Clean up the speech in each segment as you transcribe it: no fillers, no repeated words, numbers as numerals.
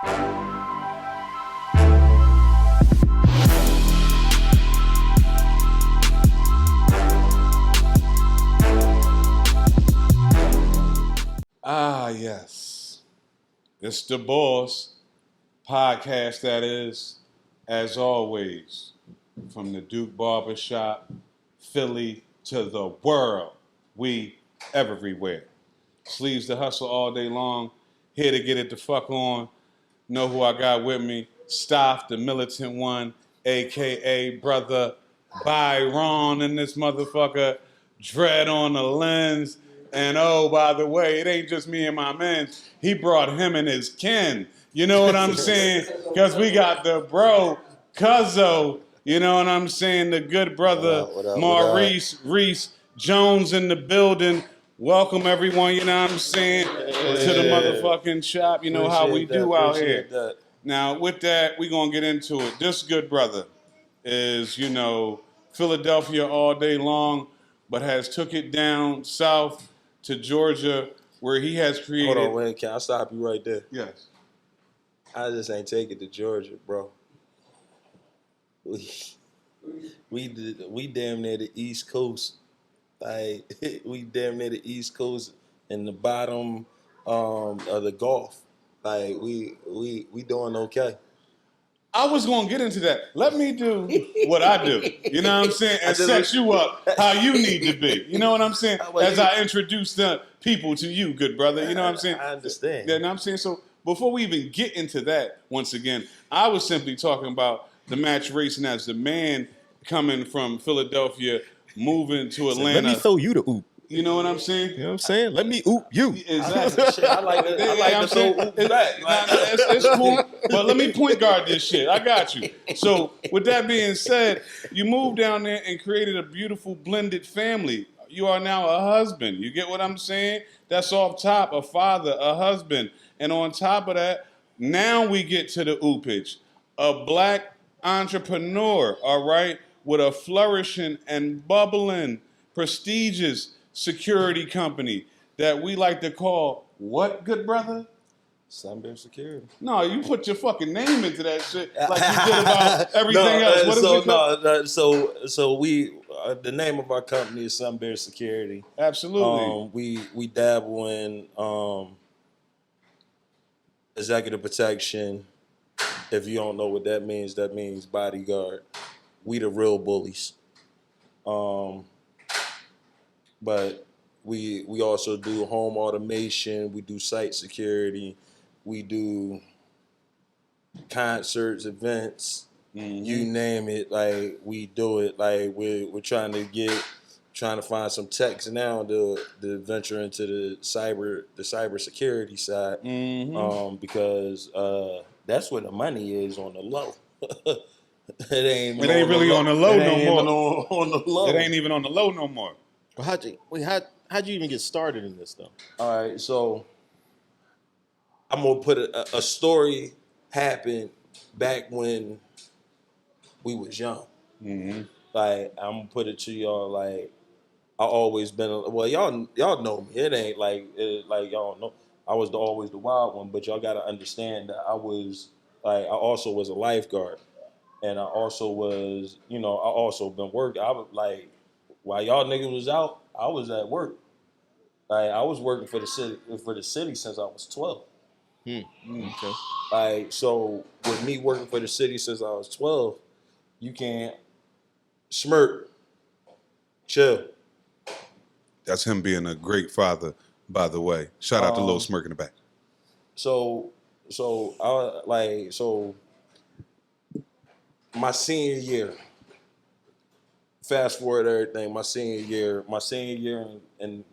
Ah, yes. It's the Boss podcast, that is, as always, from the Duke Barbershop, Philly to the world. We everywhere. Sleeves to hustle all day long. Here to get it the fuck on. Know who I got with me? Staff, the militant one, a.k.a. Brother Byron in this motherfucker. Dread on the lens. And oh, by the way, it ain't just me and my men. He brought him and his kin. You know what I'm saying? Because we got the bro, Cuzzo. You know what I'm saying? The good brother, what up, Maurice, Reese Jones in the building. Welcome, everyone, you know what I'm saying, to the motherfucking shop. You know Appreciate how we that, do out here. appreciate that. Now, with that, we're going to get into it. This good brother is, you know, Philadelphia all day long, but has took it down south to Georgia, where he has created... Hold on, wait, can I stop you right there? Yes. I just ain't take it to Georgia, bro. We damn near the East Coast. Like, we damn near the East Coast in the bottom of the Gulf. Like, we doing okay. I was going to get into that. Let me do what I do. You know what I'm saying? And set you up how you need to be. You know what I'm saying? As I introduce the people to you, good brother. You know what I'm saying? I understand. Yeah, you know what I'm saying? So before we even get into that, once again, I was simply talking about the match racing as the man coming from Philadelphia, moving to Atlanta. Let me throw you the oop. You know what I'm saying? You know what I'm saying? Let me oop you. Exactly. Shit, I like to throw oop back. It's cool, but let me point guard this shit. I got you. So with that being said, you moved down there and created a beautiful blended family. You are now a husband. You get what I'm saying? That's off top, a father, a husband. And on top of that, now we get to the oopage. A black entrepreneur, all right, with a flourishing and bubbling, prestigious security company that we like to call what, good brother? Sunbear Security. No, you put your fucking name into that shit like you did about everything else. What is it called? So we the name of our company is Sunbear Security. Absolutely. We dabble in executive protection. If you don't know what that means bodyguard. We the real bullies. But we also do home automation. We do site security. We do concerts, events, you name it. Like, we do it. Like, we're trying to find some techs now to venture into the cyber security side, because that's where the money is on the low. It ain't really on the low no more. On the low. It ain't even on the low no more. Well, how'd you even get started in this though? All right, so I'm gonna put a story happened back when we was young. Like, I'm gonna put it to y'all. Like, I always been y'all know me. It ain't like y'all know. I was always the wild one, but y'all gotta understand that I also was a lifeguard, and I also was, I also been working. I was like, while y'all niggas was out, I was at work. Like, I was working for the city since I was 12. Okay. Like, so with me working for the city since I was 12, you can't smirk, chill. That's him being a great father, by the way. Shout out to Lil Smirk in the back. So my senior year, fast forward everything, my senior year, and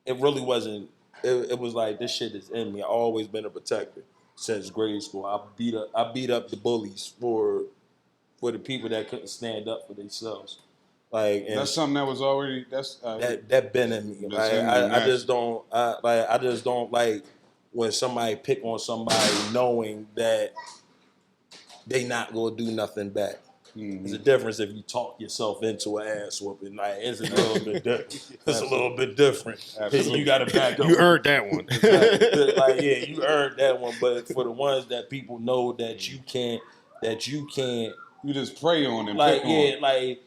it really wasn't. It was like, this shit is in me. I've always been a protector since grade school. I beat up the bullies for the people that couldn't stand up for themselves. Like, and that's something that was already that been in me. Like, I just don't like when somebody pick on somebody knowing that they not gonna do nothing back. There's a difference if you talk yourself into an ass whooping. Like it's a little bit different. It's a little bit different. Absolutely. You got to back up. You earned that one. Like yeah, you earned that one. But for the ones that people know that you can't, You just prey on them. like pick on. like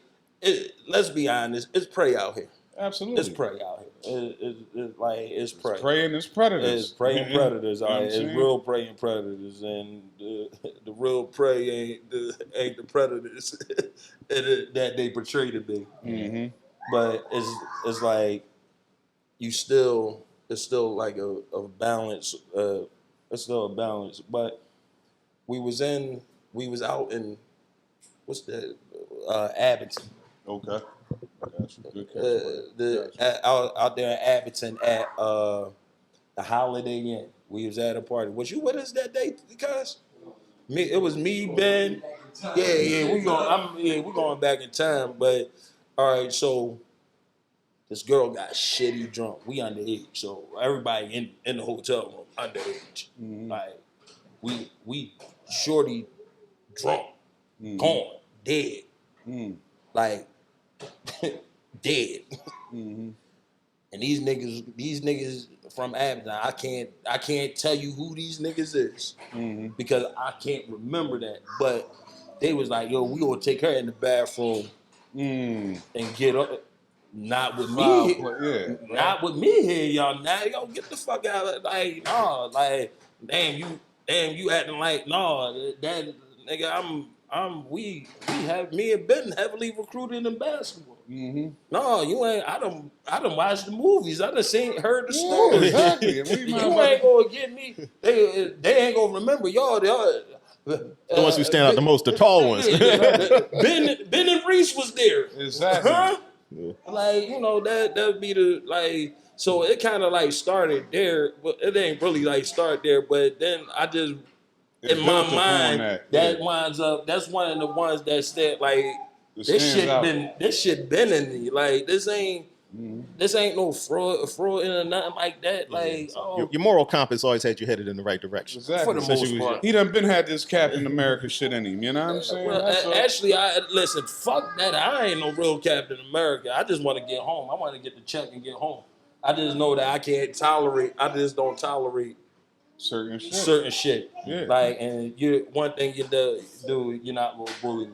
let's be honest, it's prey out here. Absolutely. It's prey out here. It's prey. Prey and it's predators. It's prey and predators. You know what I'm It's saying? real prey and predators, and the real prey ain't the predators that they portray to be. Mm-hmm. But it's like it's still like a balance. It's still a balance. But we was out in what's that? Abington. Okay. Good catch. Out there in Abington at the Holiday Inn. We was at a party. Was you with us that day, cuz? It was me, Ben. Yeah, we're going back in time. But all right, so this girl got shitty drunk. We underage, so everybody in the hotel room underage. Mm-hmm. Like we shorty drunk, gone, dead, like dead. Mm-hmm. And these niggas from Abington, I can't tell you who these niggas is because I can't remember that. But they was like, yo, we gonna take her in the bathroom and get up. Not with me. Not with me here, y'all. Now, yo, get the fuck out of like, no, like, damn, you acting like, no, that nigga, we have me and Ben heavily recruited in basketball. Mm-hmm. No, you ain't. I done watched the movies. I done heard the stories. Exactly. You ain't gonna get me. They ain't gonna remember y'all. The ones who stand out the most, the tall ones. Ben and Reese was there. Exactly. Huh? Like, you know, that'd be the like. So it kind of like started there, but it ain't really like start there. But then I just in my mind that winds up. That's one of the ones that said like this shit been in me. Like this ain't no fraud or nothing like that. Like your moral compass always had you headed in the right direction. Exactly. For the most part. He done had this Captain America shit in him. You know what I'm saying? Well, actually, listen. Fuck that. I ain't no real Captain America. I just want to get home. I want to get the check and get home. I just know that I can't tolerate. I just don't tolerate certain shit. Yeah. Like, and one thing you do, you're not gonna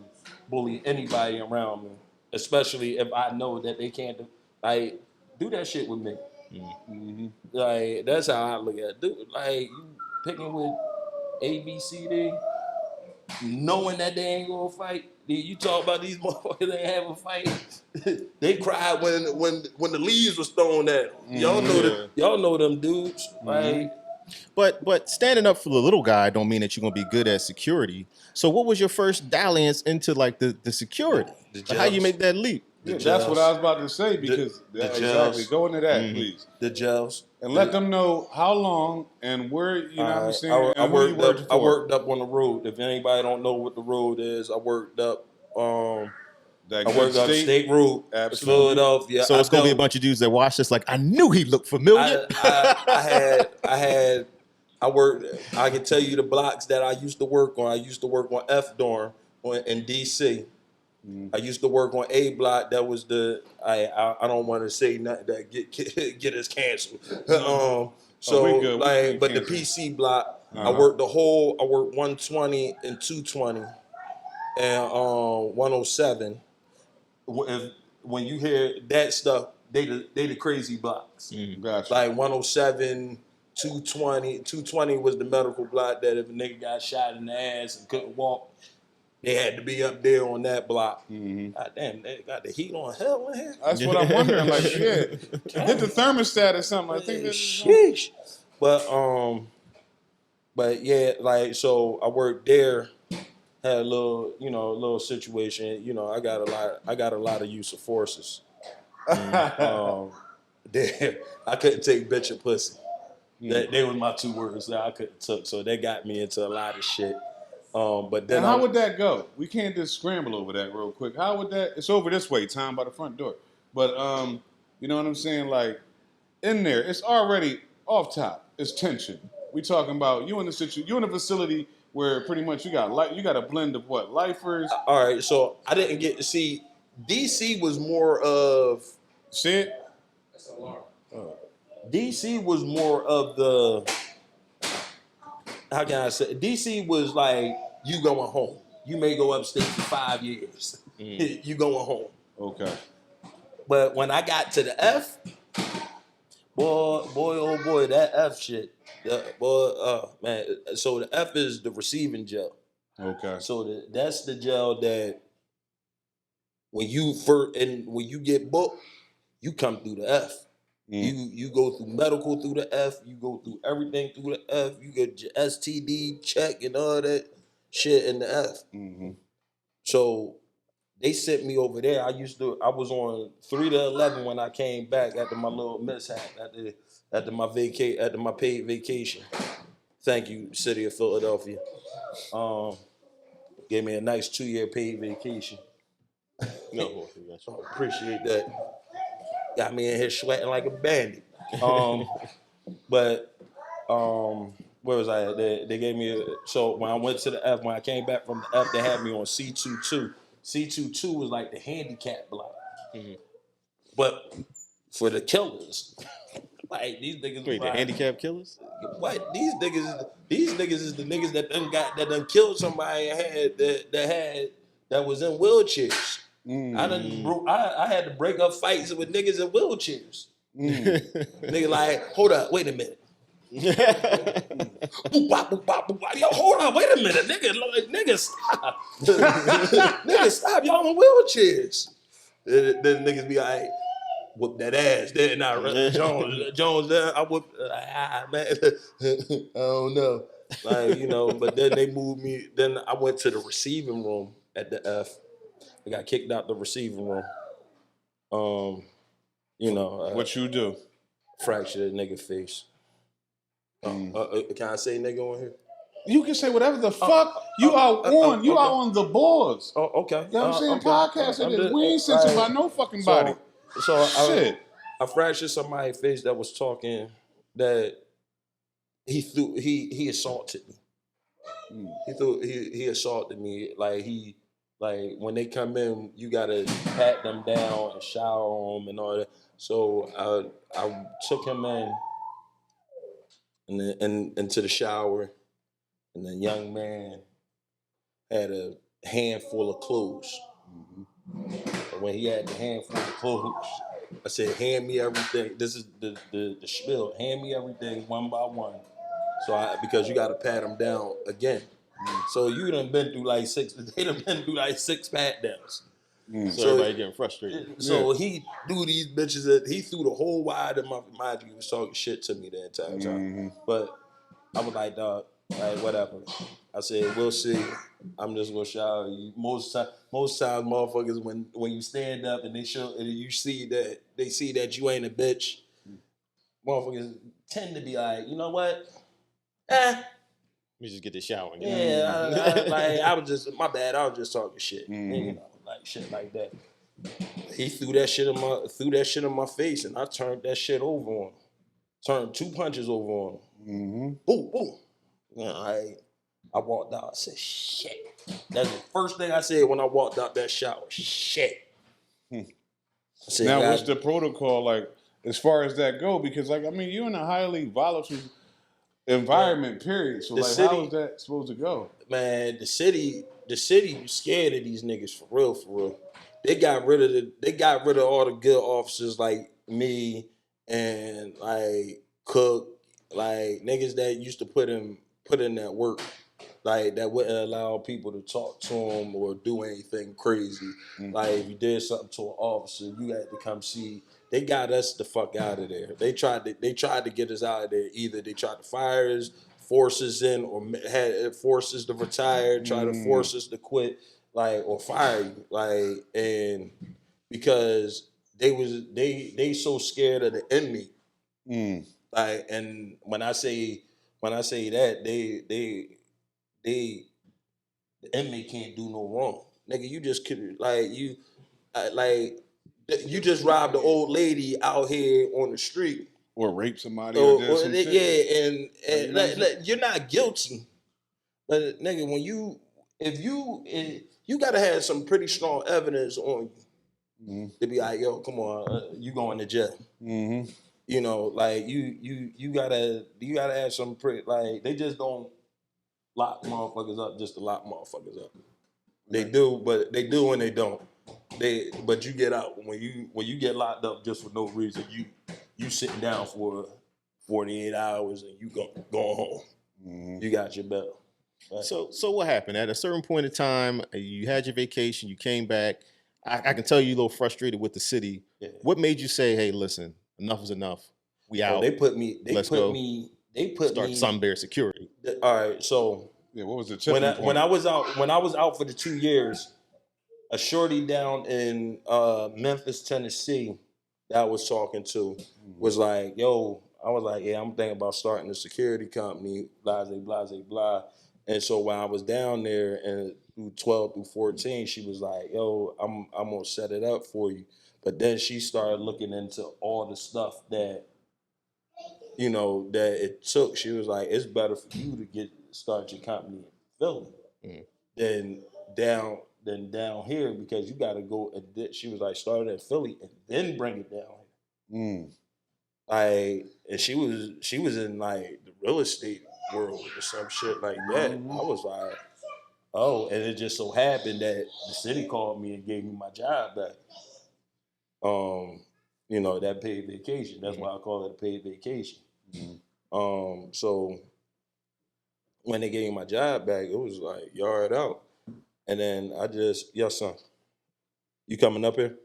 bully anybody around me, especially if I know that they can't do that shit with me. Mm-hmm. Like that's how I look at it. Dude, like you picking with A, B, C, D, knowing that they ain't gonna fight. You talk about these motherfuckers ain't have a fight. They cried when the leaves was thrown at them. Y'all know them dudes. Like, but standing up for the little guy don't mean that you're gonna be good at security. So what was your first dalliance into like the security? How you make that leap? Yeah, that's what I was about to say because exactly. Go into that, please. The gels. And let them know how long and where, you know what I'm saying? I worked up on the road. If anybody don't know what the road is, I worked up State Road, Philadelphia. So it's gonna be a bunch of dudes that watch this like, I knew he looked familiar. I worked. I can tell you the blocks that I used to work on. I used to work on F Dorm in DC. I used to work on A block. That was I don't want to say nothing that get us canceled. But the PC block, I worked 120 and 220 and 107. When you hear that stuff, they the crazy blocks. Gotcha. Like 107, 220. 220 was the medical block that if a nigga got shot in the ass and couldn't walk, they had to be up there on that block. God damn, they got the heat on hell in here. That's what I'm wondering. Like, hit the thermostat or something. I think sheesh. But yeah, like so I worked there. Had a little situation. You know, I got a lot of use of forces. I couldn't take bitch or pussy. They was my two words that I couldn't took. So that got me into a lot of shit. But then how would that go? We can't just scramble over that real quick. How would that? It's over this way, Tom, by the front door. But you know what I'm saying? Like in there, it's already off top. It's tension. We talking about you in a facility where pretty much you got a blend of what lifers. All right, so I didn't get to see. DC was more of Shit. DC was more of the, how can I say? DC was like you going home. You may go upstate for 5 years. You going home. Okay. But when I got to the F, boy, oh boy, that F shit. Man. So the F is the receiving jail. Okay. So that's the jail that when you get booked, you come through the F. You go through medical through the F. You go through everything through the F. You get your STD check and all that shit in the F. Mm-hmm. So they sent me over there. I was on 3 to 11 when I came back after my little mishap after my paid vacation. Thank you, City of Philadelphia. Gave me a nice 2-year paid vacation. No, Appreciate that. Got me in here sweating like a bandit. But where was I at? They gave me so when I went to the F, when I came back from the F, they had me on C22. C22 was like the handicap block. Mm-hmm. But for the killers, like these niggas. Wait, the handicap killers? What? These niggas is the niggas that done killed somebody that was in wheelchairs. I had to break up fights with niggas in wheelchairs. Nigga like, hold up, wait a minute. Boop, bop, boop, bop, boop, bop. Yo, hold on, wait a minute, nigga stop. Nigga stop, y'all in wheelchairs. Then niggas be like, whoop that ass. Then Jones, I whoop, man, I don't know. Like, but then they moved me, then I went to the receiving room at the F. I got kicked out the receiving room. What you do? Fractured a nigga face. Can I say nigga on here? You can say whatever the fuck. You are on the boards. Oh, okay. You know what I'm saying? Podcast it is. We ain't censored by no fucking body. So shit. I fractured somebody's face that was talking that he assaulted me. He assaulted me. Like when they come in, you gotta pat them down and shower them and all that. So I took him in and into the shower, and the young man had a handful of clothes. Mm-hmm. And when he had the handful of clothes, I said, "Hand me everything." This is the spiel. Hand me everything one by one. Because you got to pat them down again. So you done been through like 6. They done been through like 6 pat downs. So everybody getting frustrated. So he threw these bitches. He threw the whole wide of my mind. He was talking shit to me the entire time. Mm-hmm. But I was like, dog, like whatever. I said, we'll see. I'm just gonna shower you. Most times, motherfuckers, when you stand up and you see that you ain't a bitch, motherfuckers tend to be like, you know what? We just get the shower. Yeah, I was just, my bad. I was just talking shit. Mm-hmm. Like shit like that. He threw that shit in my face, and I turned that shit over on him. Turned 2 punches over on him. Mm-hmm. Boom, boom. I walked out. I said, shit. That's the first thing I said when I walked out that shower. Shit. I said, now, what's the protocol like as far as that go? Because you're in a highly volatile environment, period. So how is that supposed to go? Man, the city scared of these niggas for real. They got rid of all the good officers like me and like Cook, like niggas that used to put in that work, like that wouldn't allow people to talk to them or do anything crazy. Mm-hmm. Like if you did something to an officer, you had to come see. They got us the fuck out of there. They tried to get us out of there. Either they tried to fire us, force us in, or had force us to retire, try to force us to quit, like, or fire you, like, and because they so scared of the inmate, like, and when I say that the inmate can't do no wrong, nigga. You just could you just robbed an old lady out here on the street. Or rape somebody or did some shit. Yeah, and you're not guilty, But nigga, if you gotta have some pretty strong evidence on you to be like, yo, come on, you going to jail. Mm-hmm. You know, like you gotta have some pretty, like, they just don't lock motherfuckers up just to lock motherfuckers up. They do, but they do and they don't. But you get out when you get locked up just for no reason. You sitting down for 48 hours and you going home. Mm-hmm. You got your bail. Right? So what happened? At a certain point in time, you had your vacation, you came back. I can tell you a little frustrated with the city. Yeah. What made you say, "Hey, listen, enough is enough. We out. They put me. Let's go. They put Start me. Sunbear Security." All right. So Yeah, what was the tipping point? when I was out for the 2 years, a shorty down in Memphis, Tennessee, that I was talking to was like, yo, I was like, yeah, I'm thinking about starting a security company, blah, blah, blah, blah. And so when I was down there and through 12 through 14, she was like, yo, I'm gonna set it up for you. But then she started looking into all the stuff that, you know, that it took. She was like, it's better for you to start your company in Philly than down here, because you got to go. She was like, start it in Philly and then bring it down here. Mm. And she was in like the real estate world or some shit like that. I was like, oh, and it just so happened that the city called me and gave me my job back. You know, that paid vacation. That's why I call it a paid vacation. So when they gave me my job back, it was like yard out. And then yes, son, you coming up here?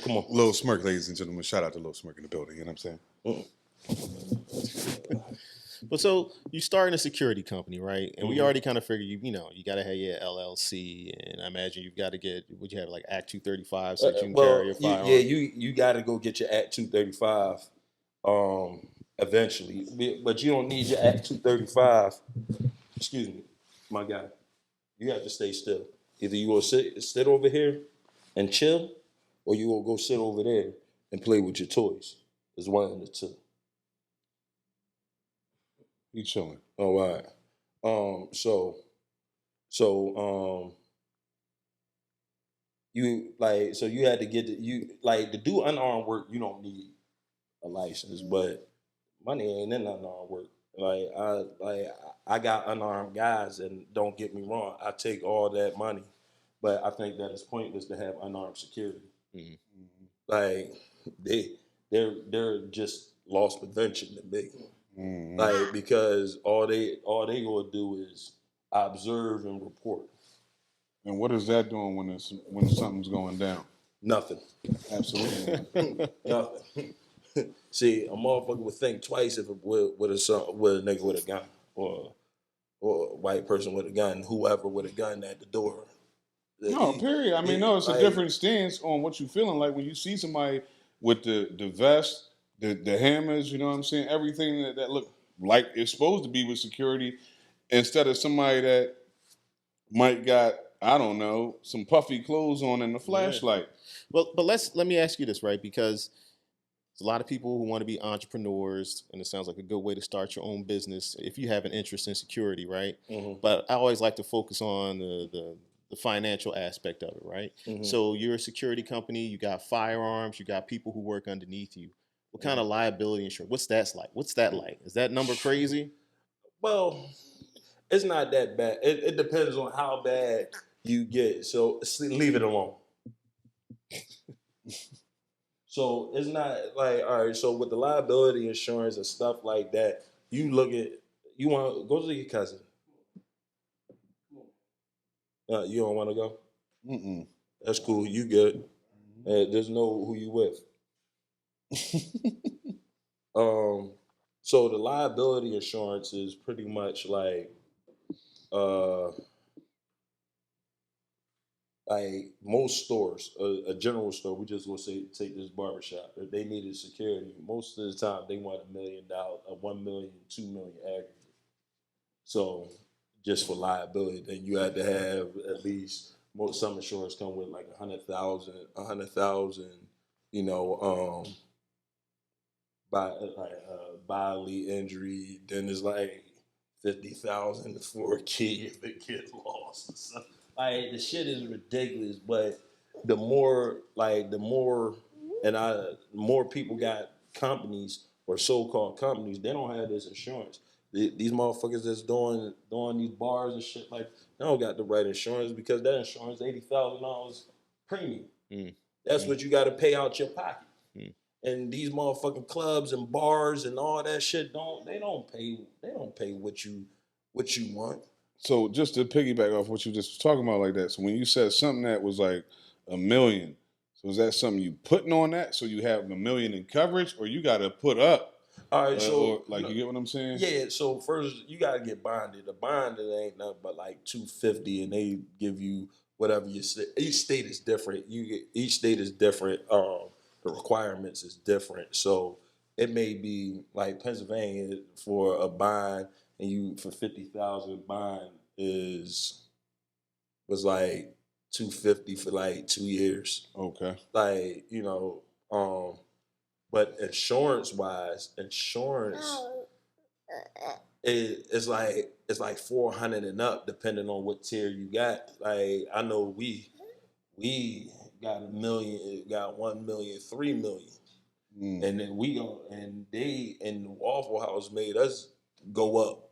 Come on. Lil Smirk, ladies and gentlemen. Shout out to Lil Smirk in the building. You know what I'm saying? But so you starting a security company, right? And we already kind of figured you got to have your LLC, and I imagine you've got to get, would you have like Act 235 so that you can carry a firearm? You got to go get your Act 235 eventually, but you don't need your Act 235. Excuse me, my guy. You have to stay still. Either you will sit over here and chill, or you will go sit over there and play with your toys. It's one of the two. You chilling. All right. So you had to get to do unarmed work. You don't need a license, but money ain't in unarmed work. I got unarmed guys, and don't get me wrong, I take all that money, but I think that it's pointless to have unarmed security. Like they're just loss prevention to me. Like, because all they gonna do is observe and report. And what is that doing when something's going down? Nothing. Absolutely. Nothing. See, a motherfucker would think twice if it with a nigga with a gun, or a white person with a gun, whoever with a gun at the door. No, period. I mean, no, it's a different stance on what you're feeling like when you see somebody with the vest, the hammers, you know what I'm saying? Everything that look like it's supposed to be with security, instead of somebody that might got, I don't know, some puffy clothes on and a flashlight. Well, but let me ask you this, right? Because there's a lot of people who want to be entrepreneurs, and it sounds like a good way to start your own business if you have an interest in security, right? But I always like to focus on the financial aspect of it, right? So you're a security company, you got firearms, you got people who work underneath you. What kind of liability insurance? What's that like? Is that number crazy? Well, it's not that bad. It depends on how bad you get. So leave it alone. So it's not like, all right, so with the liability insurance and stuff like that, you want to go to your cousin. You don't want to go? Mm-mm. That's cool. You good. There's no who you with. So the liability insurance is pretty much like most stores, a general store, we just gonna say take this barbershop. If they needed security, most of the time they want $1 million, $1 million, $2 million aggregate. So just for liability, then you had to have at least some insurance come with like 100,000, you know, bodily injury. Then there's like $50,000 for a key if it gets lost. So, like the shit is ridiculous, but more people got companies or so-called companies. They don't have this insurance. These motherfuckers that's doing these bars and shit like they don't got the right insurance because that insurance $80,000 premium. That's what you got to pay out your pocket. And these motherfucking clubs and bars and all that shit don't pay what you want. So just to piggyback off what you just was talking about like that. So when you said something that was like $1 million, so is that something you putting on that so you have $1 million in coverage, or you got to put up? All right, so or, like you get what I'm saying? Yeah. So first you gotta get bonded. The bonded ain't nothing but like $250, and they give you whatever you say. Each state is different. Each state is different. The requirements is different. So it may be like Pennsylvania for a bond, and you for 50,000 bond was like $250 for like 2 years. Okay. Like but insurance it's like 400 and up depending on what tier you got. Like I know we got $1 million, got 1 million, 3 million. And then we go and they in the Waffle House made us go up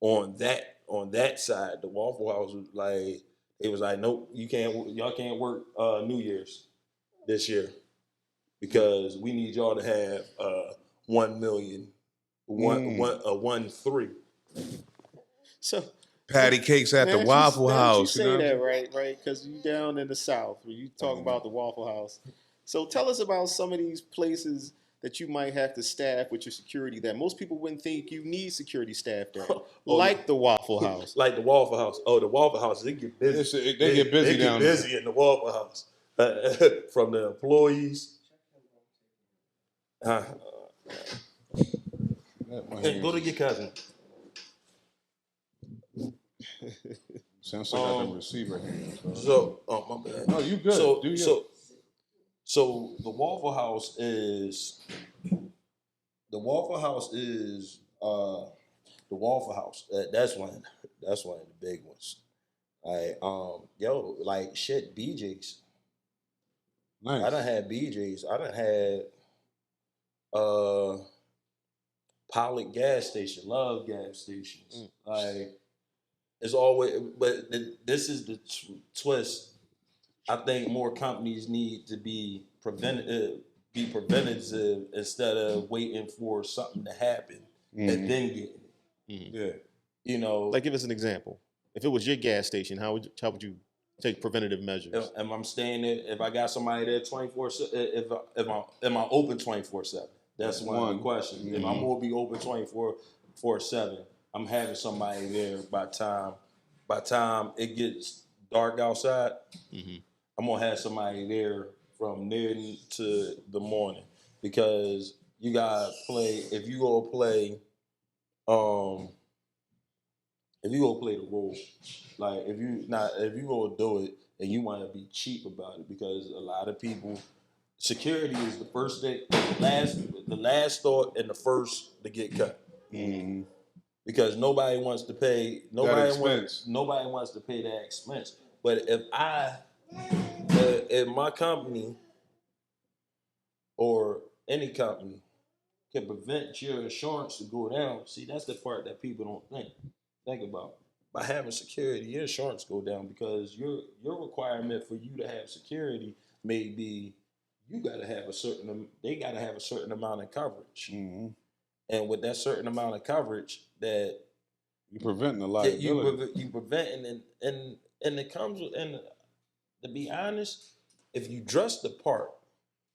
on that side. The Waffle House was like it was like, nope, y'all can't work New Year's this year because we need y'all to have 1 million, 1.3. So Patty cakes at the Waffle House. You say that right? Because you down in the South, when you talk about the Waffle House. So tell us about some of these places that you might have to staff with your security that most people wouldn't think you need security staff there. Like the Waffle House. Like the Waffle House. Oh, the Waffle House, they get busy. They get busy down there. They get busy in the Waffle House. From the employees. Go to your cousin. Sounds like I got the receiver hand. My bad. No, you good. So the Waffle House is the Waffle House. That's one of the big ones. Like shit, BJ's. Nice. I done had BJ's. I done had Pollock gas station, Love gas stations. Like it's always, but this is the twist. I think more companies need to be preventative instead of waiting for something to happen and then getting it. Yeah, Like, give us an example. If it was your gas station, how would you take preventative measures? If I'm staying there, if I got somebody there 24/7, am I open 24/7? That's one question. If I'm gonna be open 24/7, I'm having somebody there by time it gets dark outside. I'm gonna have somebody there from noon to the morning because you gotta play. If you go play the role, like if you go do it and you want to be cheap about it, because a lot of people, security is the first thing, the last thought and the first to get cut. Because nobody wants to pay that expense. But if my company or any company can prevent your insurance to go down, see, that's the part that people don't think about. By having security, your insurance go down because your requirement for you to have security may be they gotta have a certain amount of coverage. And with that certain amount of coverage, that you're preventing a liability. You preventing, and it comes with, and to be honest, if you dress the part,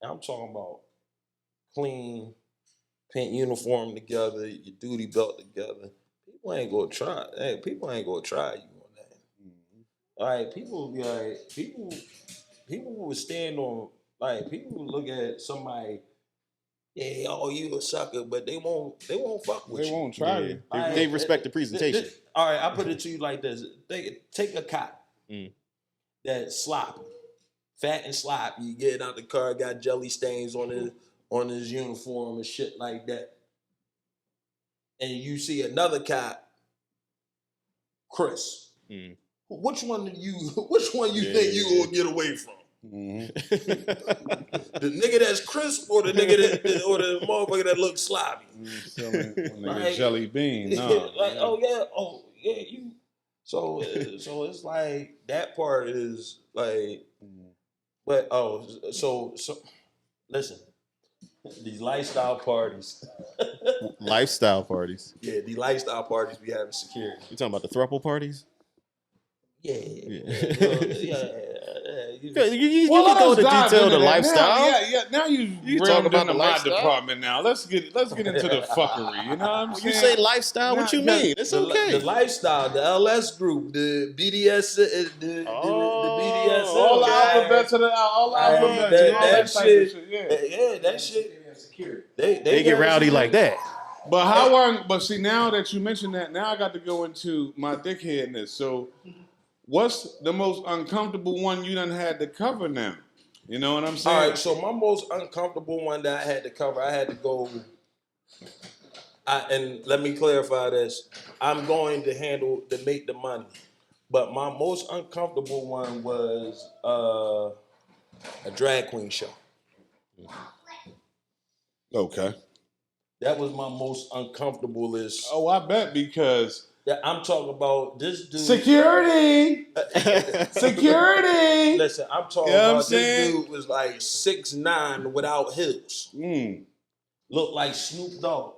I'm talking about clean, paint uniform together, your duty belt together, people ain't gonna try you on that. All right, people will be like, people will stand on, like, people will look at somebody, yeah, oh, you a sucker, but they won't fuck with you. They won't try you. They respect the presentation. All right, I put it to you like this. Take a cop that's sloppy, fat and sloppy. You get out the car, got jelly stains on his uniform and shit like that. and you see another cop, Chris. Mm. Which one you think you gonna get away from? Mm-hmm. The nigga that's crisp or the nigga or the motherfucker that looks sloppy? Selling nigga Like, jelly bean, no. like, oh yeah, you. So it's like that part is like, but so listen, these lifestyle parties. Lifestyle parties. Yeah, these lifestyle parties be having security. You talking about the throuple parties? Yeah. You can Well, go let's into dive detail into the that. lifestyle. Now you talk realmed about into the my lifestyle? department. Now let's get into the fuckery. You know what I'm When saying? you say lifestyle, what you Now, mean? It's The okay. lifestyle, the LS group, the BDS, the BDSM, all the guys. alphabets of all the alphabets and all that type of shit. Yeah, that shit. They get rowdy like that. But see, now that you mentioned that, now I got to go into my dickheadness. So, what's the most uncomfortable one you done had to cover now? You know what I'm saying? All right, so my most uncomfortable one that I had to cover, I had to go. And let me clarify this: I'm going to make the money, but my most uncomfortable one was a drag queen show. Okay. That was my most uncomfortablest. Oh, I bet because I'm talking about this dude. security. Security. Listen, I'm talking You know what I'm about this saying? dude was like 6'9" without heels. Looked like Snoop Dogg.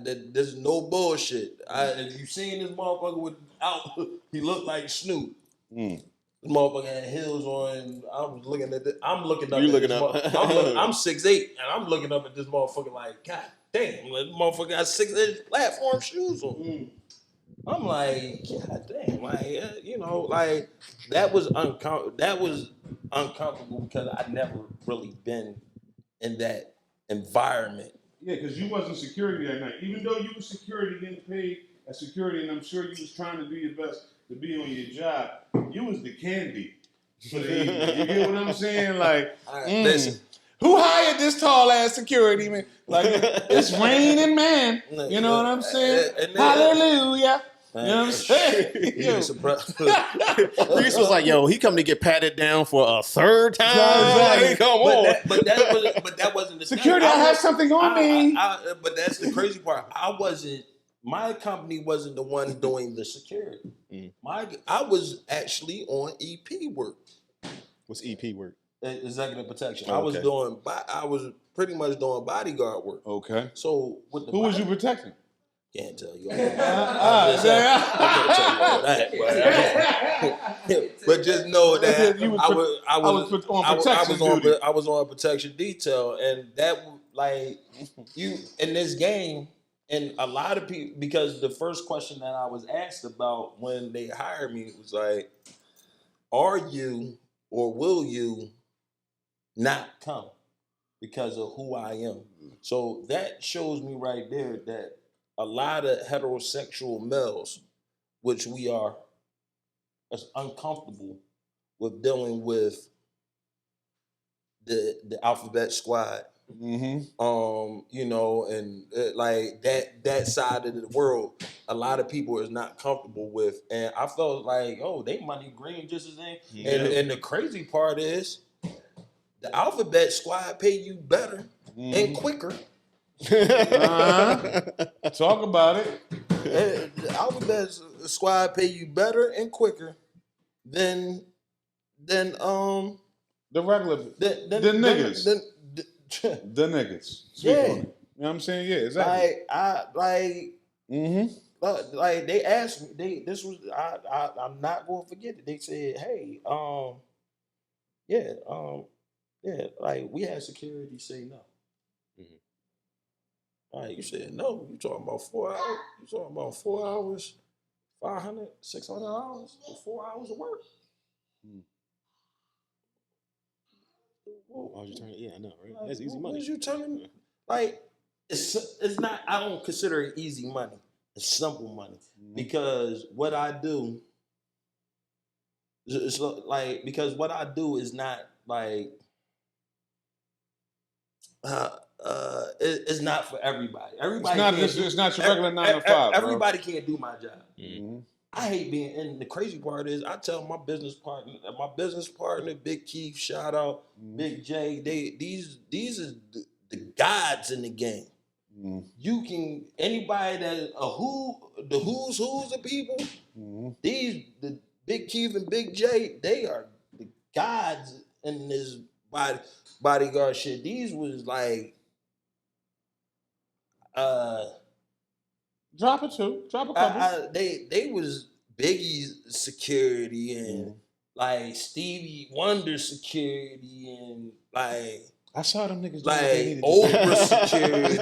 There's no bullshit. If you seen this motherfucker without, he looked like Snoop. This motherfucker had heels on. I was looking at this. I'm looking up. You at looking this up. I'm 6'8", and I'm looking up at this motherfucker like, God damn, like, this motherfucker got 6-inch platform shoes on. I'm like, God damn, like, you know, like that was uncomfortable because I'd never really been in that environment. Yeah, because you wasn't security that night. Even though you was security getting paid as security, and I'm sure you was trying to do your best to be on your job, you was the candy for the evening. You get what I'm saying? Like, Listen, who hired this tall ass security man? Like, it's raining, man. You know what I'm saying? Hallelujah. You know what I'm saying? Reese Reese was like, "Yo, he come to get patted down for a third time." Exactly. Like, come on. But that wasn't the security. I have something on me. But that's the crazy part. My company wasn't the one doing the security. I was actually on EP work. What's EP work? Executive protection. Oh, I was pretty much doing bodyguard work. Okay. So with the who was you protecting? Can't tell you all that. I can't tell you all that. But just know that I was on protection detail, and that like you in this game, and a lot of people, because the first question that I was asked about when they hired me was like, "Are you or will you not come because of who I am?" So that shows me right there that a lot of heterosexual males, which we are, is uncomfortable with dealing with the alphabet squad. You know, and like that side of the world, a lot of people is not comfortable with, and I felt like, oh, they money green just as in. And the crazy part is, the alphabet squad pay you better and quicker. Talk about it. The alphabet squad pay you better and quicker than the regular the niggas. The niggas. Speak on it. You know what I'm saying? Yeah, exactly. Like they asked me, I'm not gonna forget it. They said, hey, like we had security say no. All right, you said no. You talking about 4 hours? You talking about 4 hours, $500, $600 for 4 hours of work? Oh, you turning? Yeah, I know, right? That's easy money. What you telling me? Like, it's not. I don't consider it easy money. It's simple money because what I do, it's like, because what I do is not like it's not for everybody. Everybody It's not your regular 9 to 5, bro. Everybody can't do my job. Mm-hmm. I hate being, and the crazy part is, I tell my business partner, Big Keith, shout out, Big J. These are the gods in the game. You can anybody that the who's of people. The Big Keith and Big J, they are the gods in this bodyguard shit. These was like drop a couple. They was Biggie's security and like Stevie Wonder security and like I saw them niggas like Oprah security,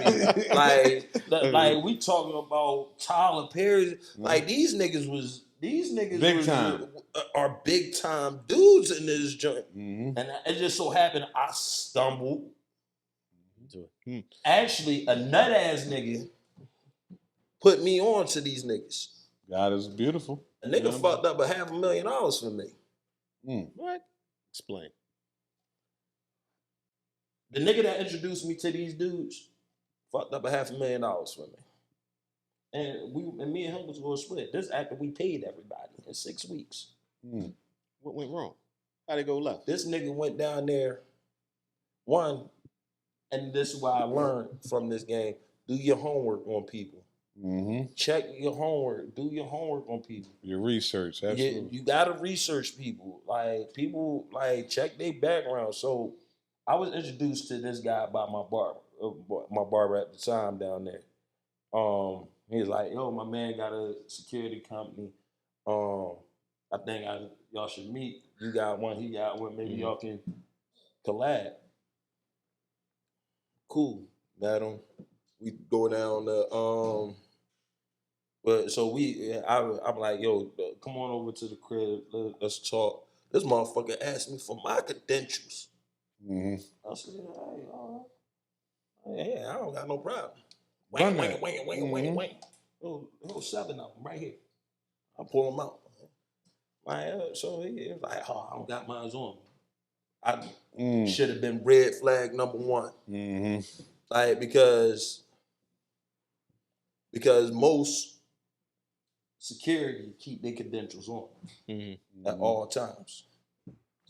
like we talking about Tyler Perry. Like these niggas big time. Are big time dudes in this joint, and it just so happened I stumbled. Actually, a nut ass nigga put me on to these niggas. God is beautiful. A nigga fucked up $500,000 for me. What? Explain. The nigga that introduced me to these dudes fucked up $500,000 for me. And me and him was going to split. This after we paid everybody in 6 weeks. What went wrong? How'd it go left? This nigga went down there, and this is what I learned from this game. Do your homework on people. Check your homework. Do your homework on people. Your research, absolutely. You gotta research people. Like people, check their background. So I was introduced to this guy by my barber at the time down there. He was like, "Yo, my man got a security company. I think y'all should meet. You got one, he got one. Maybe y'all can collab." Cool, met him. We go down the but so I'm like, "Yo, come on over to the crib. Let's talk." This motherfucker asked me for my credentials. I said, "Hey, all right. Yeah, I don't got no problem." Wait. Oh, 7 of them right here. I pull them out. So he was like, "Oh, I don't got mine on." I should have been red flag number 1. Like because most security keep their credentials on at all times.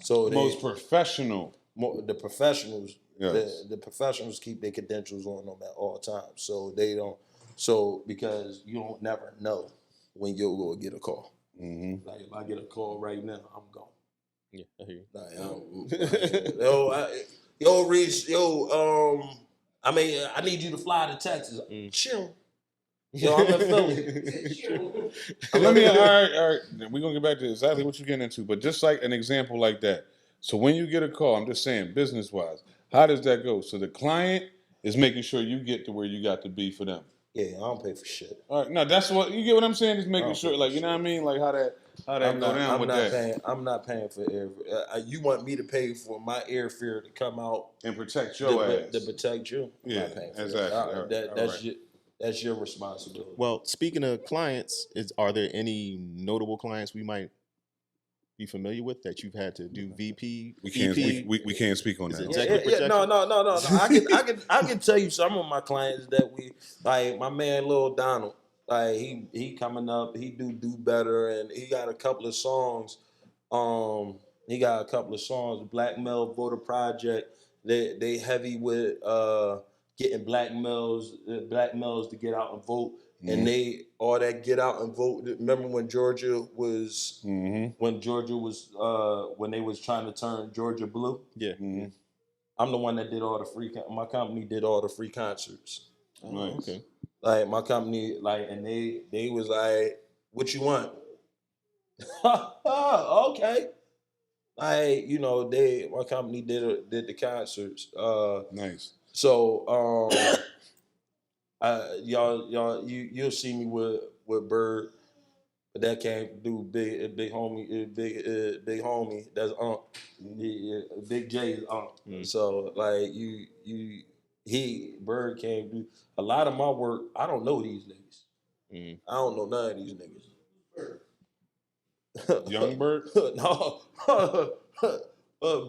So most professional. The professionals, yes. the professionals keep their credentials on them at all times. So they don't. So because you don't never know when you'll go get a call. Like if I get a call right now, I'm gone. Yeah, I hear you. Yo, Reese, I need you to fly to Texas. Chill. Yo, I'm in Philly. Let me, all right. We're going to get back to exactly what you're getting into, but just like an example like that. So when you get a call, I'm just saying business-wise, how does that go? So the client is making sure you get to where you got to be for them. Yeah, I don't pay for shit. All right, no, that's what, you get what I'm saying? Just making sure, like, you know what I mean? Like how that go down with that. I'm not paying for air. You want me to pay for my airfare to come out and protect your ass. To protect you? Yeah, exactly. That's your responsibility. Well, speaking of clients, are there any notable clients we might be familiar with that you've had to do VP? We can't speak on that. No. I can tell you some of my clients that we like. My man Lil Donald, like he coming up. He do better, and he got a couple of songs. Black Male Voter Project. They heavy with getting black males to get out and vote. And they all that get out and vote. Remember when Georgia was when they was trying to turn Georgia blue? Yeah. I'm the one that did all the free. My company did all the free concerts. Nice. Okay. Like my company, and they was like, "What you want?" Okay. My company did the concerts. Nice. So you'll see me with Bird, but that can't do big homie. That's Big J is So Bird can't do a lot of my work. I don't know these niggas. I don't know none of these niggas. Young Bird? No.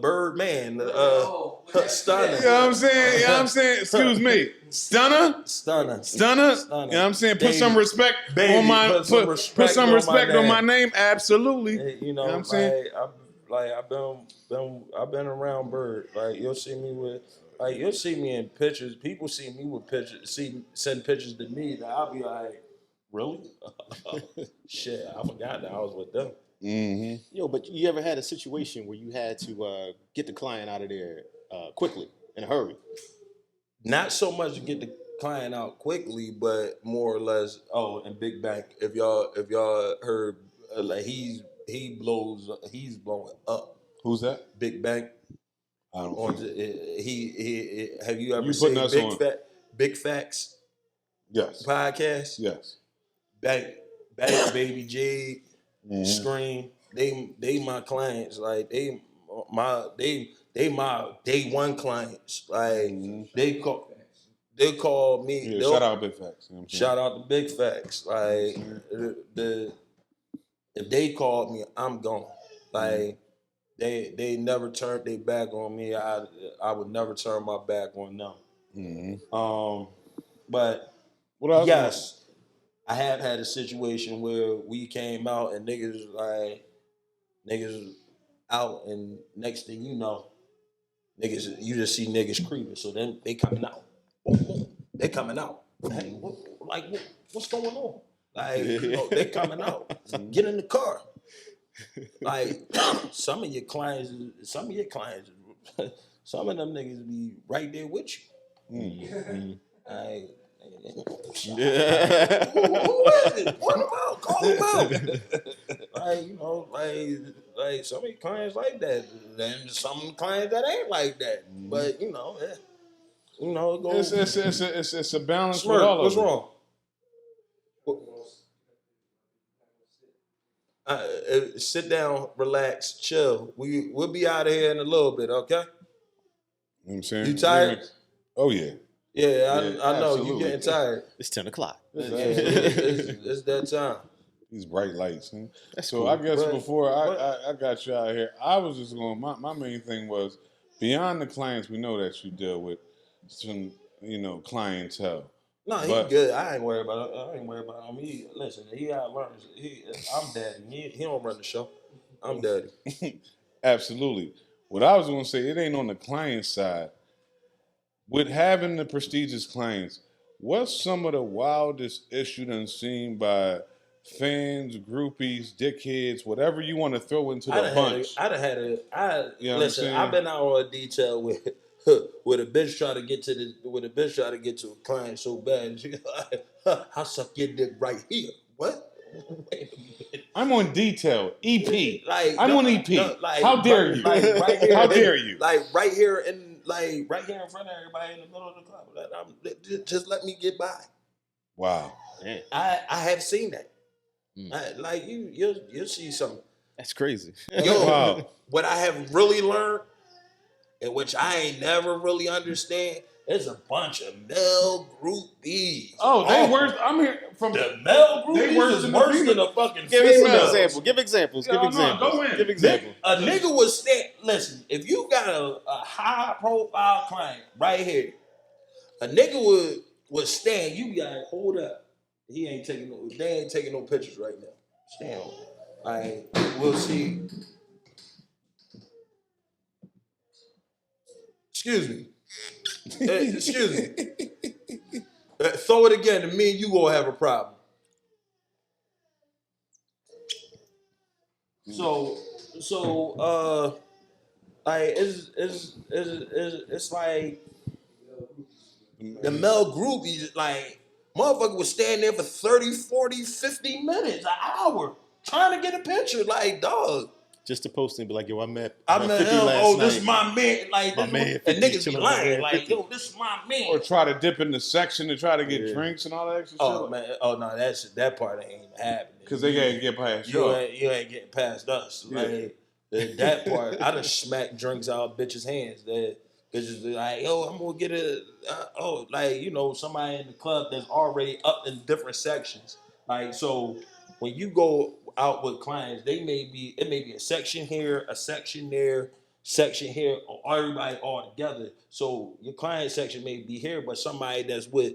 Birdman, Stunner. You know what I'm saying? You know what I'm saying? Excuse me. Stunner? Stunner. Stunner? You know what I'm saying? Put some respect Baby, on my put some respect on my name. Absolutely. And, You know what I'm saying? I've been around Bird. Like you'll see me in pictures. People see me with pictures. Send pictures to me that I'll be like, really? Shit, I forgot that I was with them. Mm-hmm. Yo, but you ever had a situation where you had to get the client out of there quickly in a hurry? Not so much to get the client out quickly, but more or less. Oh, and Big Bank. If y'all heard, like he's blowing up. Who's that? Big Bank. I don't On know. he have you ever You seen putting us on. Big Facts Yes. podcast? Yes. Back Baby Jade, Scream. They my clients. Like they my day one clients. Like they call me. Yeah, shout out Big Facts. You know what I'm saying? Shout out to Big Facts. Like if they called me, I'm gone. Like they never turned their back on me. I would never turn my back on them. Mm-hmm. But yes, I have had a situation where we came out and niggas out, and next thing you know, you just see niggas creeping. So then they coming out. They coming out. Hey, what's going on? Like, they coming out. Get in the car. Like some of your clients, some of them niggas be right there with you. Like, who is it? What about? Call him out. Like some of your clients like that. Then some clients that ain't like that. But it goes. It's a balance. Smirk, with all what's of it. wrong? Sit down, relax, chill. We'll be out of here in a little bit, okay? You know what I'm saying? You tired? Oh yeah. Yeah, I know absolutely. you getting tired. It's 10 o'clock. It's that time. These bright lights. Huh? That's so cool. I guess before I got you out here, I was just going. My main thing was beyond the clients we know that you deal with, some clientele. No, he good. I ain't worried about him. He out learns. I'm daddy. He don't run the show. I'm daddy. Absolutely. What I was going to say, it ain't on the client side. With having the prestigious clients, what's some of the wildest issue done seen by fans, groupies, dickheads, whatever you want to throw into the bunch? I've been out on a detail with a bitch try to get to a client so bad. She like, I suck your dick right here. What? Wait a minute. I'm on detail. EP. I'm on EP. How dare you? Right here, how dare you? Right here in front of everybody in the middle of the club. Just let me get by. Wow. Man. I have seen that. You'll see something. That's crazy. Wow. What I have really learned, and which I ain't never really understand, there's a bunch of male groupies. Oh, they worse. I'm here from the male groupies is worse than a fucking female. Give examples. Go in. Give examples. A nigga was stand. Listen, if you got a high profile client right here, a nigga would stand. You be like, hold up. They ain't taking no pictures right now. Stand on. We'll see. Excuse me. Excuse me. Throw it again, and me and you gonna have a problem. So, it's like the male groupies, like, motherfucker was standing there for 30, 40, 50 minutes, an hour, trying to get a picture. Like, dog. Just to post and be like, yo, I met him. Oh, this is my man. Like, my man. And niggas be lying. Like, yo, this is my man. Or try to dip in the section to try to get drinks and all that extra shit. Man. Oh, no, that part ain't happening. Because they gotta get past you. You ain't getting past us. Yeah. Like, that part, I done smacked drinks out of bitches' hands. That bitches be like, yo, I'm gonna get somebody in the club that's already up in different sections. Like, so when you go out with clients, it may be a section here, a section there. section here, or everybody all together. So your client section may be here, but somebody that's with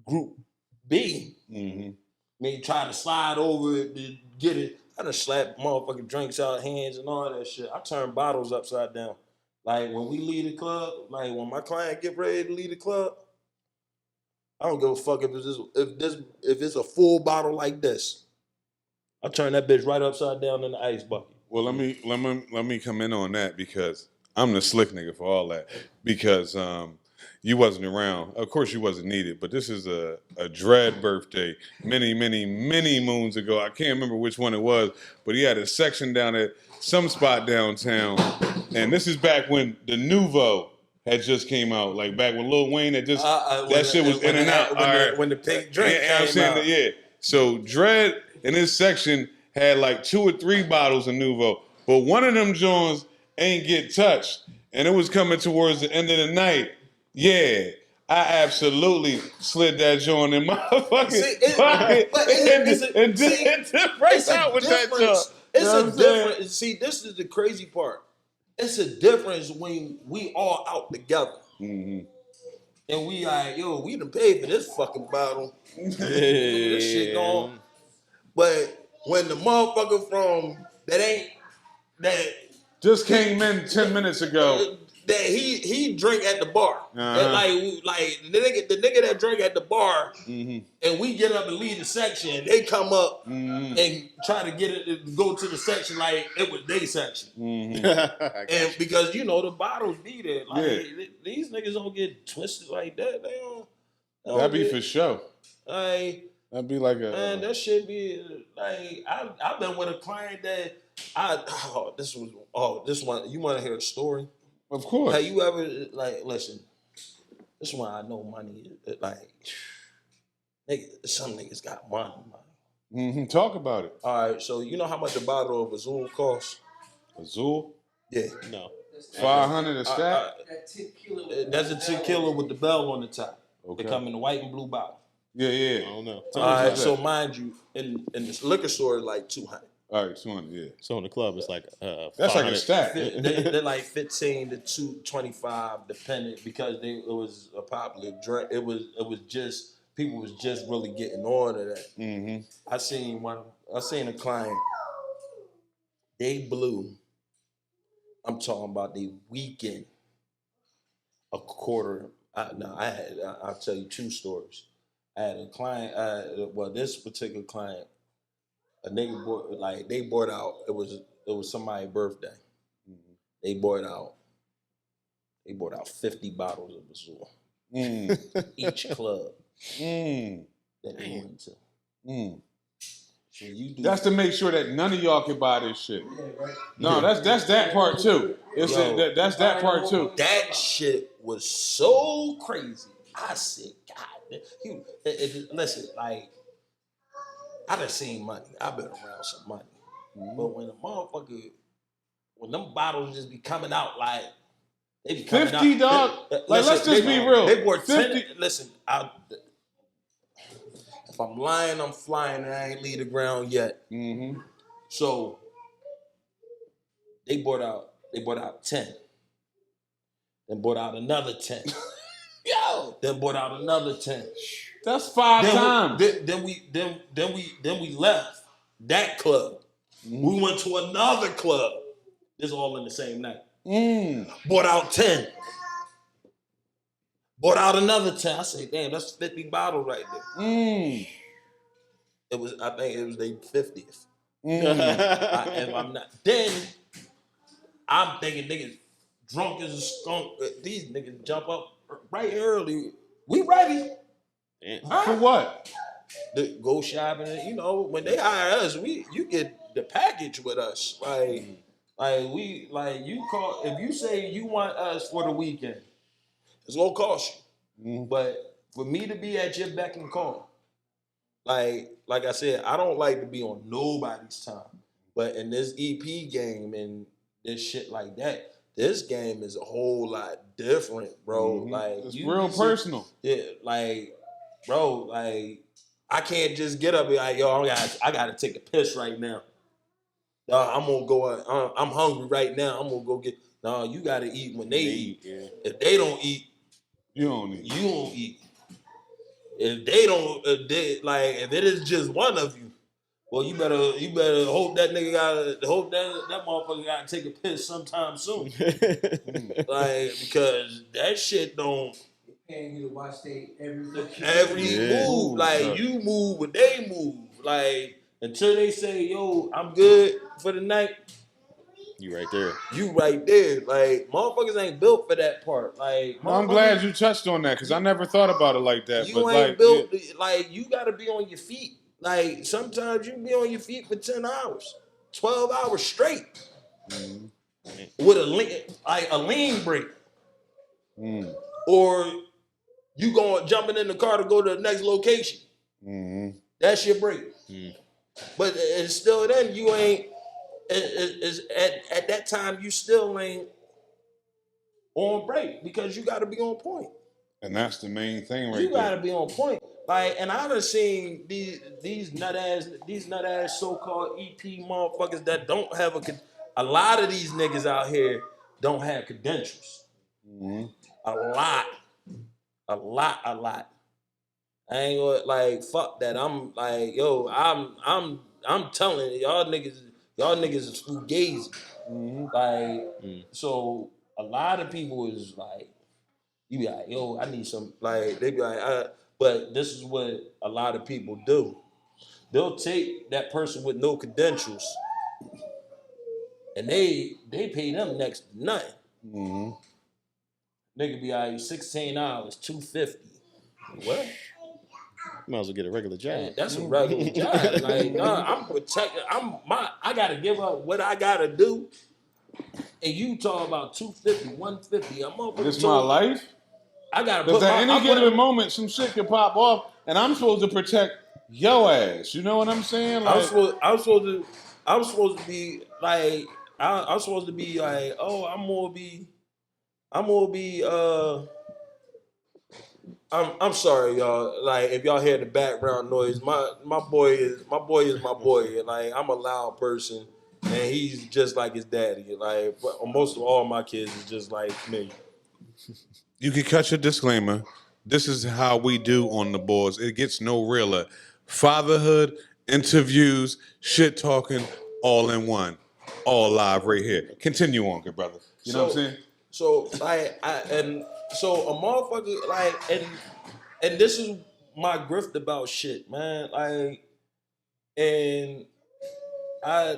group B may try to slide over to get it. I done slap motherfucking drinks out of hands and all that shit. I turn bottles upside down. Like when we leave the club, like when my client get ready to leave the club, I don't give a fuck if it's a full bottle like this. I turn that bitch right upside down in the ice bucket. Well, let me come in on that because I'm the slick nigga for all that. Because you wasn't around. Of course, you wasn't needed. But this is a dread birthday many moons ago. I can't remember which one it was, but he had a section down at some spot downtown, and this is back when the Nouveau had just came out, like back when Lil Wayne had just that shit was in and out. When the pink drink came out. Yeah. So Dread in his section had like 2 or 3 bottles of Nouveau, but one of them Jones ain't get touched, and it was coming towards the end of the night. Yeah, I absolutely slid that joint in my fucking pocket and did right out with that joint. It's a difference. See, this is the crazy part. It's a difference when we all out together. And we like, yo, we done paid for this fucking bottle. This shit gone. But when the motherfucker from that just came in 10 minutes ago, that he drink at the bar, like the nigga that drink at the bar, and we get up and leave the section, they come up and try to get it to go to the section like it was their section, and because you know the bottles be there, like these niggas don't get twisted like that. They don't that'd be for sure. Like that'd be like a man, that shit be like I've been with a client that this one you want to hear a story? Of course. Have you ever listen? This one I know money is some niggas got money. Talk about it. All right, so you know how much a bottle of Azul costs? Azul? Yeah. No. 500 a stack? That's a 10 kilo with the bell on the top. Okay. They come in the white and blue bottle. Yeah. I don't know. All right, so mind you, in this liquor store, it's like 200. All right, 200, yeah. So in the club, it's like that's like a stack. They're like 15 to 225, depending, because it was a popular drink. It was just people was just really getting on to that. I seen a client. They blew. I'm talking about the weekend. A quarter. I'll tell you 2 stories. I had a client. This particular client. A nigga bought they bought out. It was somebody's birthday. They bought out 50 bottles of Azul. Each club that they went to. So that's to make sure that none of y'all can buy this shit. Yeah, right. No, that's that part too. That's that part too. That shit was so crazy. I said, God, listen, like. I done seen money. I've been around some money. But when them bottles just be coming out like they be coming 50, dog. Let's just be real. They worth 50. Listen, if I'm lying, I'm flying, and I ain't leave the ground yet. So they bought out 10. Then bought out another 10. Then bought out another 10. That's 5 times. Then we left that club. We went to another club. This all in the same night. Bought out 10. Bought out another 10. I said, damn, that's 50 bottles right there. I think it was their 50th. If I'm not, then I'm thinking niggas drunk as a skunk. These niggas jump up right early. We ready. For what? Go shopping. You know, when they hire us, you get the package with us. You call if you say you want us for the weekend, it's gonna cost you. But for me to be at your beck and call, like I said, I don't like to be on nobody's time. But in this EP game and this shit like that, this game is a whole lot different, bro. Like it's real personal. Yeah, like. Bro, like I can't just get up and be like, yo, I gotta take a piss right now. I'm gonna go. I'm hungry right now. I'm gonna go get. No, you gotta eat when they eat. Yeah. If they don't eat, You don't need. you don't eat. If they don't, if it is just one of you, well, you better hope that nigga hope that motherfucker gotta take a piss sometime soon. Because that shit don't. Paying you to watch every move. Yeah. You move when they move. Until they say, yo, I'm good for the night. You right there. You right there. Motherfuckers ain't built for that part. No, I'm glad you touched on that because I never thought about it like that. You But ain't built. You gotta be on your feet. Sometimes you be on your feet for 10 hours, 12 hours straight. With a lean break. Or you jumping in the car to go to the next location. That's your break. But it's still then you ain't. At that time you still ain't on break because you got to be on point. And that's the main thing, right? You got to be on point. And I done seen these nut ass so-called EP motherfuckers that don't have a lot of these niggas out here don't have credentials. A lot. I ain't gonna fuck that. I'm I'm telling you, y'all niggas is fugazi. So a lot of people is you be like, yo, I need some, they be like, but this is what a lot of people do. They'll take that person with no credentials and they pay them next to nothing. Nigga be like, $16, $250. What? Might as well get a regular job. Man, that's a regular job. I'm protected. I gotta give up what I gotta do. And you talk about 250, 150. This is my life. I gotta Because at any given moment, some shit can pop off, and I'm supposed to protect your ass. You know what I'm saying? I'm supposed to be like, I'm supposed to be like, oh, I'm gonna be. I'm sorry, y'all. If y'all hear the background noise, my boy is my boy. And I'm a loud person, and he's just like his daddy. But most of all my kids is just like me. You can cut your disclaimer. This is how we do on the boards. It gets no realer. Fatherhood, interviews, shit talking, all in one. All live right here. Continue on, good brother. You know what I'm saying? So so a motherfucker and this is my grift about shit, man. And I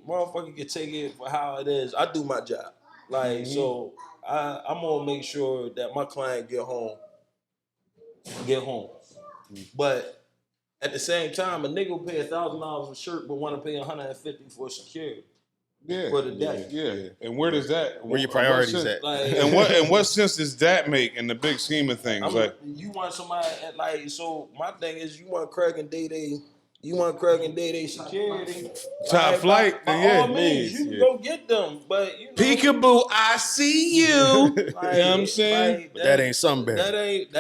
motherfucker can take it for how it is. I do my job. So I'm gonna make sure that my client get home. But at the same time, a nigga will pay $1,000 a shirt but want to pay $150 for security. For the day. Yeah. And where does that? Where your priorities at? And what sense does that make in the big scheme of things? You want somebody so my thing is you want Craig and Day security. Top flight. By all means, you can go get them. But peekaboo, I see you. You know what I'm saying? But that ain't Sunbear. That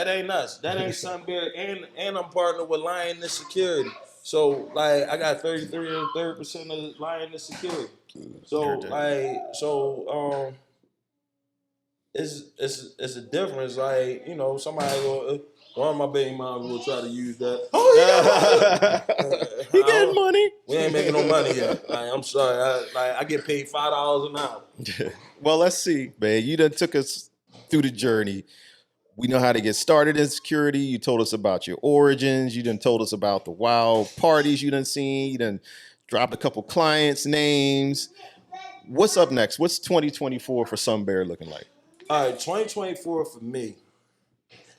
ain't us. That ain't Sunbear. And I'm partnered with Lioness Security. So I got 33% of Lioness Security. So it's a difference. Somebody one of my baby moms will try to use that. Oh yeah, he getting money. We ain't making no money yet. I'm sorry. I get paid $5 an hour. Well, let's see, man. You done took us through the journey. We know how to get started in security. You told us about your origins. You done told us about the wild parties you done seen. You done dropped a couple clients' names. What's up next? What's 2024 for Sunbear looking like? All right, 2024 for me,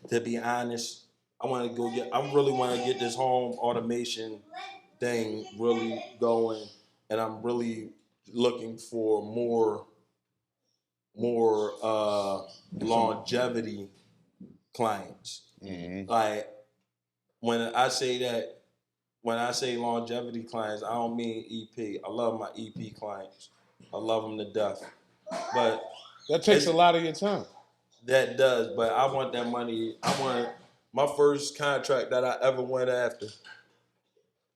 to be honest, I really want to get this home automation thing really going, and I'm really looking for more longevity clients. When I say longevity clients, I don't mean EP. I love my EP clients. I love them to death. But that takes a lot of your time. That does, but I want that money. My first contract that I ever went after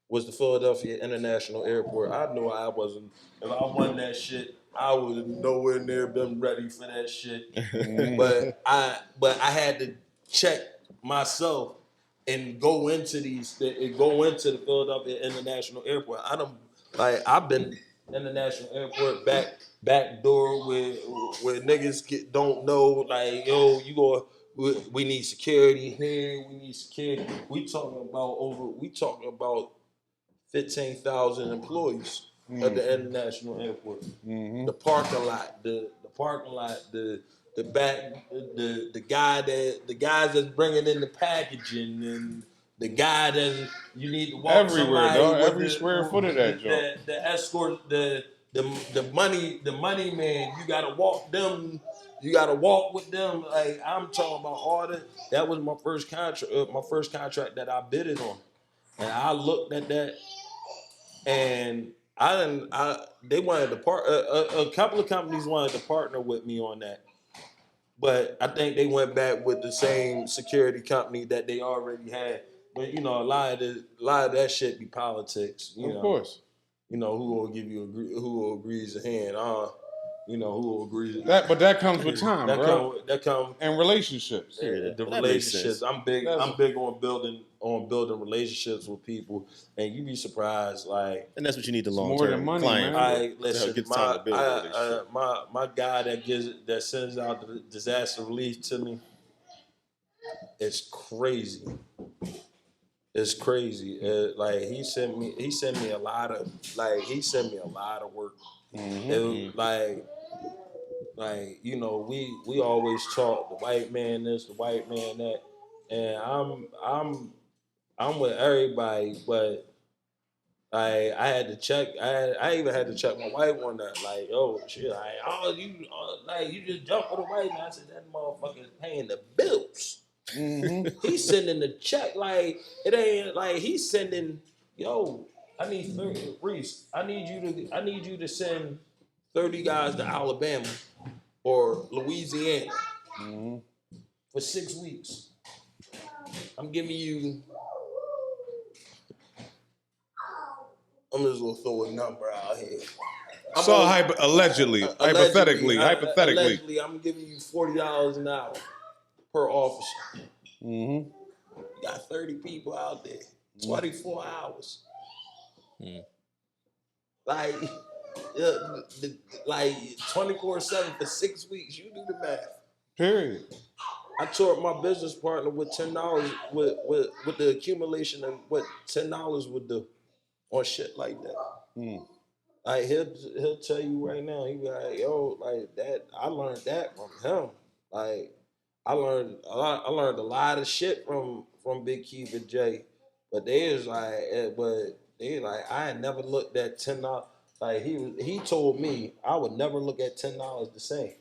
was the Philadelphia International Airport. I knew I wasn't. If I won that shit, I would nowhere near been ready for that shit. Mhm. But I had to check myself and go into the Philadelphia International Airport. I've been International Airport back door where niggas don't know, like, yo, we need security here, we need security. We talking about 15,000 employees at the International Airport. The parking lot, the back, the guys that's bringing in the packaging, and the guy that you need to walk Everywhere, somebody dog. with Every square foot of that joint. the escort, the money man. You gotta walk them. You gotta walk with them. Like, I'm talking about all that. That was my first contract. My first contract that I bidded on, and I looked at that, and they wanted to a couple of companies wanted to partner with me on that, but I think they went back with the same security company that they already had. But a lot of that shit be politics. Of course. Who will give you who will agrees a hand? Who will agree? But that comes with time, bro. That come And relationships. Yeah, the that makes relationships. sense. I'm big on building relationships with people, and you be surprised, like. And that's what you need the It's long more term than money, client. man. For. Listen, It gets time to build a relationship. my guy that sends out the disaster relief to me, it's crazy. It's crazy. Like, he sent me a lot of work. It was like we always talk the white man this, the white man that, and I'm with everybody, but I had to check. I even had to check my wife on that. Like, oh shit, you just jump for the white man. I said, that motherfucker is paying the bills. He's sending the check. Like, it ain't like he's sending. Yo, I need 30, Reese. I need you to send 30 guys to Alabama or Louisiana for 6 weeks. I'm giving you. I'm just gonna throw a number out here. Allegedly, hypothetically, Allegedly, I'm giving you $40 an hour per officer. You got 30 people out there, 24 hours. Like, like 24/7 for 6 weeks. You do the math. Period. I taught my business partner with $10 with the accumulation of what $10 would do on shit like that. Like, he'll tell you right now. He be like, yo, like that. I learned that from him. Like, I learned a lot. I learned a lot of shit from Big Keith and Jay, but I had never looked at $10. Like, he told me I would never look at $10 the same,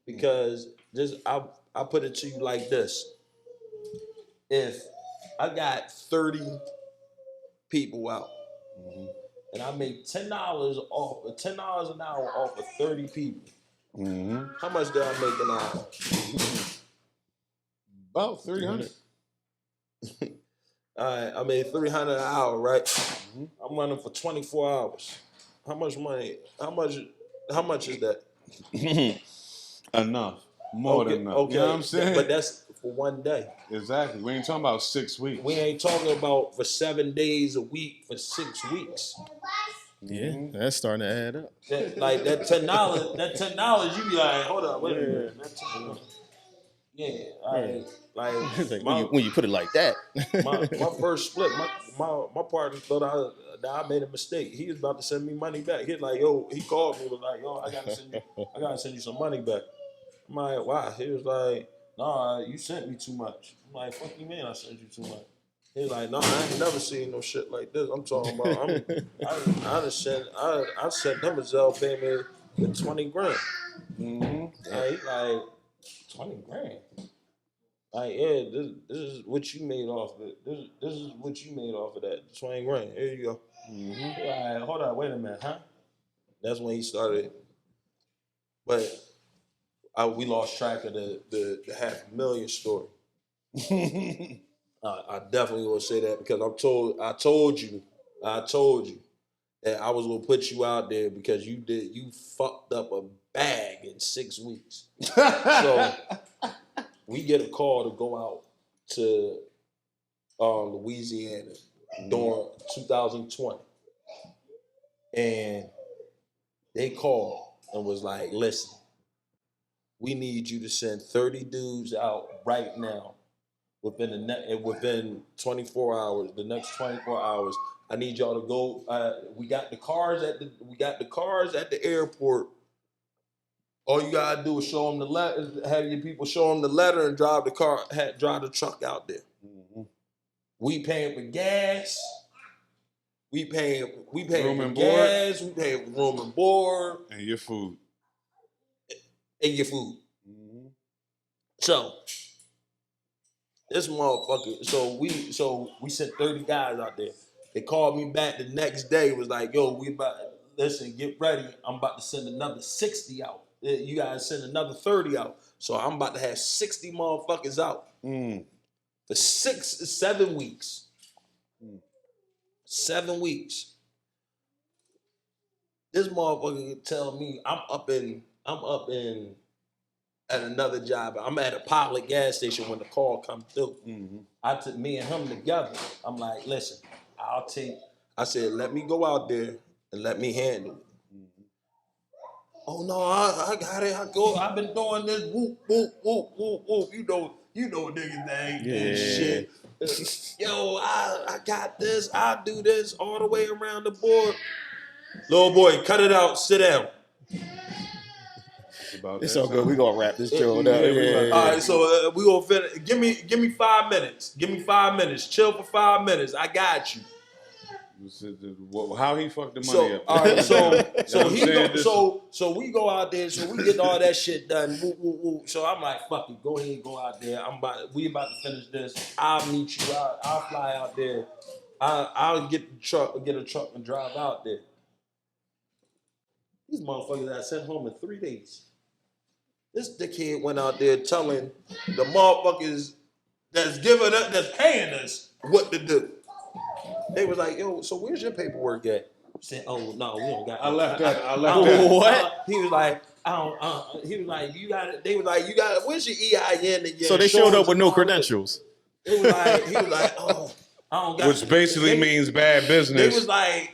because I put it to you like this: if I got 30 people out, and I make $10 an hour off of 30 people, how much did I make an hour? About 300. All right, I made $300 an hour, right? I'm running for 24 hours. How much money? How much is that? Enough. More than enough. Okay. You know what I'm saying? But that's for one day. Exactly. We ain't talking about 6 weeks. We ain't talking about for 7 days a week for 6 weeks. Yeah, that's starting to add up. That $10, you be like, hold on, wait a minute. That $10. Yeah, like when you put it like that. my first split, my partner thought that I made a mistake. He was about to send me money back. He was like, yo, he called me, was like, yo, I gotta send you some money back. I'm like, why? He was like, nah, you sent me too much. I'm like, fuck you mean I sent you too much? He was like, no, I ain't never seen no shit like this. I'm talking about, I sent them a Zelle payment with 20 grand. Like 20 grand. Like, yeah, this is what you made off of it. This is what you made off of that 20 grand. Here you go. Like, hold on, wait a minute, huh? That's when he started. But we lost track of the $500,000 story. I definitely will say that, because I told you and I was gonna put you out there because you fucked up a bag in 6 weeks. So we get a call to go out to Louisiana during 2020, and they called and was like, "Listen, we need you to send 30 dudes out right now within 24 hours. The next 24 hours, I need y'all to go. We got the cars at the airport. All you gotta do is show them the letter. Have your people show them the letter and drive the truck out there. Mm-hmm. We paying for gas. We paying Room for and gas. We paying for room and board and your food. and your food. Mm-hmm. So this motherfucker. So we sent 30 guys out there. They called me back the next day. Was like, yo, listen, get ready. I'm about to send another 60 out. You guys send another 30 out. So I'm about to have 60 motherfuckers out for 7 weeks. 7 weeks. This motherfucker can tell me I'm up in at another job. I'm at a Pilot gas station when the call come through. Mm-hmm. I took me and him together. I'm like, listen, I said, let me go out there and let me handle it. Oh no, I got it. I've been doing this. Whoop, whoop, whoop, whoop, whoop. You know niggas that ain't shit. Yo, I got this. I do this all the way around the board. Little boy, cut it out. Sit down. It's all good. We gonna wrap this joint up. All right, so we gonna finish. Give me 5 minutes. Give me 5 minutes. Chill for 5 minutes. I got you. How he fucked the money up? All right, so we go out there, so we get all that shit done. Woo, woo, woo. So I'm like, fuck it, go ahead, go out there. We about to finish this. I'll meet you out. I'll fly out there. I'll get a truck and drive out there. These motherfuckers I sent home in 3 days. This dickhead went out there telling the motherfuckers that's paying us what to do. They was like, yo, so where's your paperwork at? I said, oh no, we don't got it. I left that. What? He was like, he was like, you got it. They was like, you got it. Where's your EIN and your So they showed up with no insurance credentials. he was like, oh, I don't got Which basically means bad business.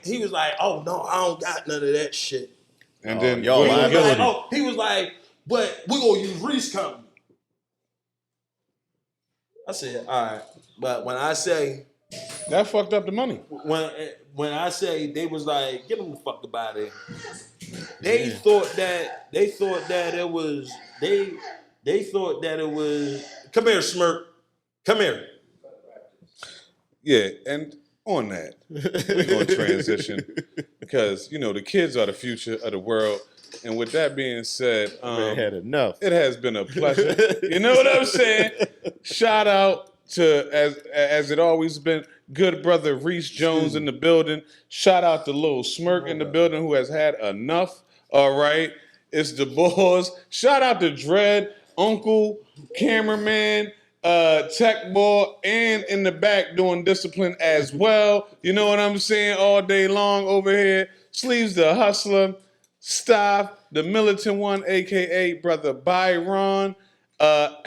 He was like, oh no, I don't got none of that shit. And then y'all liability. He was like, but we gonna use Reese Company. I said, all right, but when I say that fucked up the money. when I say they was like, get them the fuck about it. They thought that it was come here, Smirk. Come here. Yeah, and on that, we're going to transition because, the kids are the future of the world. And with that being said, Man had enough. It has been a pleasure. You know what I'm saying? Shout out to, as it always been, good brother Reese Jones in the building. Shout out to Lil Smirk in the building who has had enough. All right. It's the boys. Shout out to Dread, Uncle, cameraman, tech boy, and in the back doing discipline as well. You know what I'm saying? All day long over here. Sleeves the hustler. Staff, the militant one, a.k.a. Brother Byron.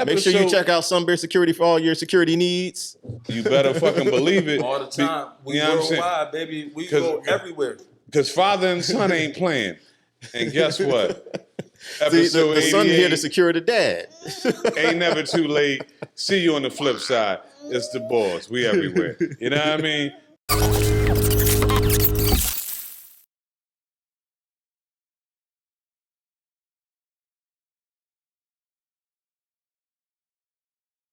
Make sure you check out Sunbear Security for all your security needs. You better fucking believe it. All the time. We worldwide, baby. We go everywhere. Because father and son ain't playing. And guess what? See, the son here to secure the dad. Ain't never too late. See you on the flip side. It's the boys. We everywhere. You know what I mean?